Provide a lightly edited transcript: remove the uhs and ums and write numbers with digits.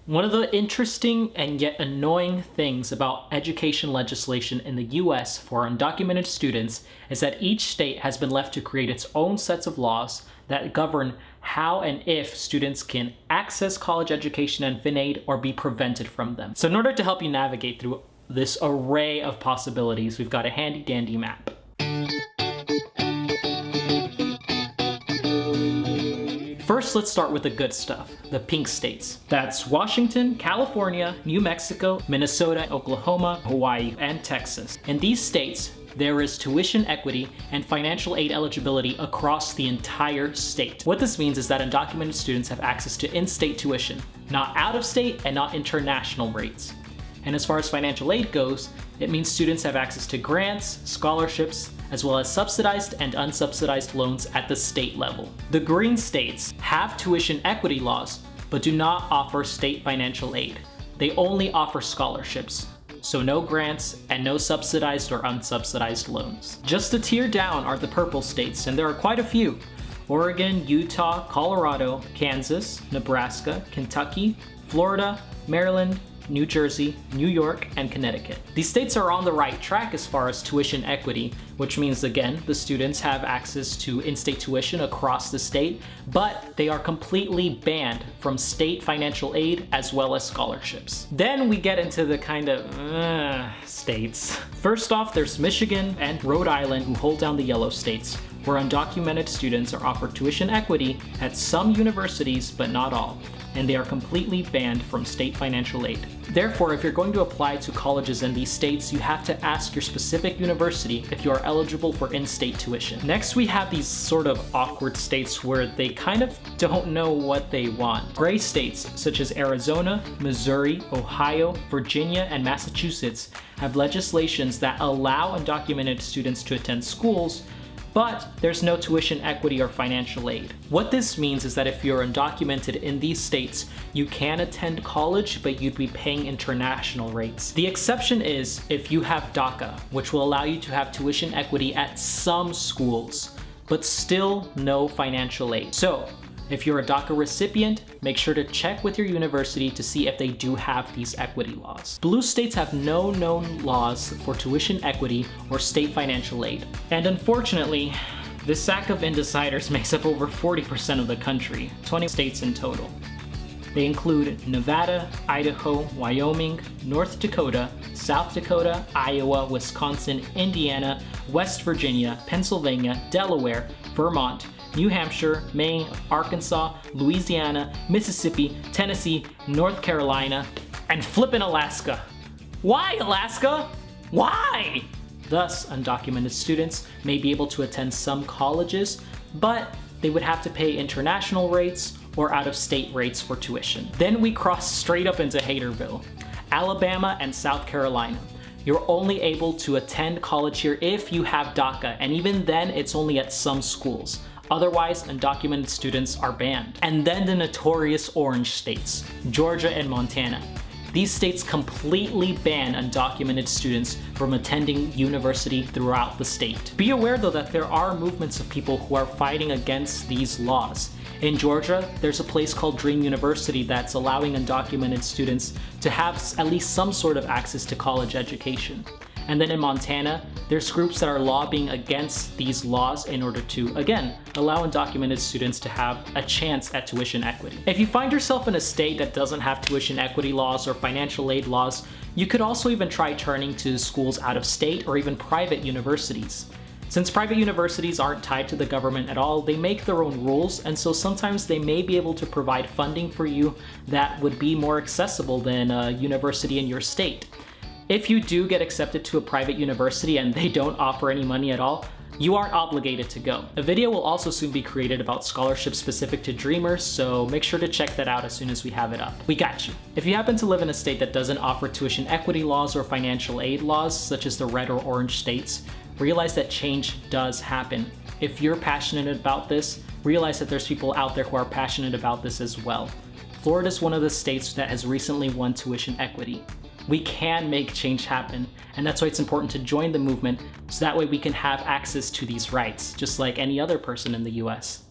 One of the interesting and yet annoying things about education legislation in the US for undocumented students is that each state has been left to create its own sets of laws that govern how and if students can access college education and fin aid or be prevented from them. So in order to help you navigate through this array of possibilities, we've got a handy dandy map. First, let's start with the good stuff, the pink states. That's Washington, California, New Mexico, Minnesota, Oklahoma, Hawaii, and Texas. In these states, there is tuition equity and financial aid eligibility across the entire state. What this means is that undocumented students have access to in-state tuition, not out-of-state and not international rates. And as far as financial aid goes, it means students have access to grants, scholarships, as well as subsidized and unsubsidized loans at the state level. The green states have tuition equity laws, but do not offer state financial aid. They only offer scholarships, so no grants and no subsidized or unsubsidized loans. Just a tier down are the purple states, and there are quite a few: Oregon, Utah, Colorado, Kansas, Nebraska, Kentucky, Florida, Maryland, New Jersey, New York, and Connecticut. These states are on the right track as far as tuition equity, which means, again, the students have access to in-state tuition across the state, but they are completely banned from state financial aid as well as scholarships. Then we get into the kind of states. First off, there's Michigan and Rhode Island, who hold down the yellow states, where undocumented students are offered tuition equity at some universities, but not all, and they are completely banned from state financial aid. Therefore, if you're going to apply to colleges in these states, you have to ask your specific university if you are eligible for in-state tuition. Next, we have these sort of awkward states where they kind of don't know what they want. Gray states such as Arizona, Missouri, Ohio, Virginia, and Massachusetts have legislations that allow undocumented students to attend schools, but there's no tuition equity or financial aid. What this means is that if you're undocumented in these states, you can attend college, but you'd be paying international rates. The exception is if you have DACA, which will allow you to have tuition equity at some schools, but still no financial aid. So, if you're a DACA recipient, make sure to check with your university to see if they do have these equity laws. Blue states have no known laws for tuition equity or state financial aid. And unfortunately, this sack of indeciders makes up over 40% of the country, 20 states in total. They include Nevada, Idaho, Wyoming, North Dakota, South Dakota, Iowa, Wisconsin, Indiana, West Virginia, Pennsylvania, Delaware, Vermont, New Hampshire, Maine, Arkansas, Louisiana, Mississippi, Tennessee, North Carolina, and flippin' Alaska. Why Alaska? Why? Thus, undocumented students may be able to attend some colleges, but they would have to pay international rates or out-of-state rates for tuition. Then we cross straight up into Haterville, Alabama and South Carolina. You're only able to attend college here if you have DACA, and even then it's only at some schools. Otherwise, undocumented students are banned. And then the notorious orange states, Georgia and Montana. These states completely ban undocumented students from attending university throughout the state. Be aware though that there are movements of people who are fighting against these laws. In Georgia, there's a place called Dream University that's allowing undocumented students to have at least some sort of access to college education. And then in Montana, there's groups that are lobbying against these laws in order to, again, allow undocumented students to have a chance at tuition equity. If you find yourself in a state that doesn't have tuition equity laws or financial aid laws, you could also even try turning to schools out of state or even private universities. Since private universities aren't tied to the government at all, they make their own rules, and so sometimes they may be able to provide funding for you that would be more accessible than a university in your state. If you do get accepted to a private university and they don't offer any money at all, you aren't obligated to go. A video will also soon be created about scholarships specific to Dreamers, so make sure to check that out as soon as we have it up. We got you. If you happen to live in a state that doesn't offer tuition equity laws or financial aid laws, such as the red or orange states, realize that change does happen. If you're passionate about this, realize that there's people out there who are passionate about this as well. Florida is one of the states that has recently won tuition equity. We can make change happen, and that's why it's important to join the movement so that way we can have access to these rights, just like any other person in the US.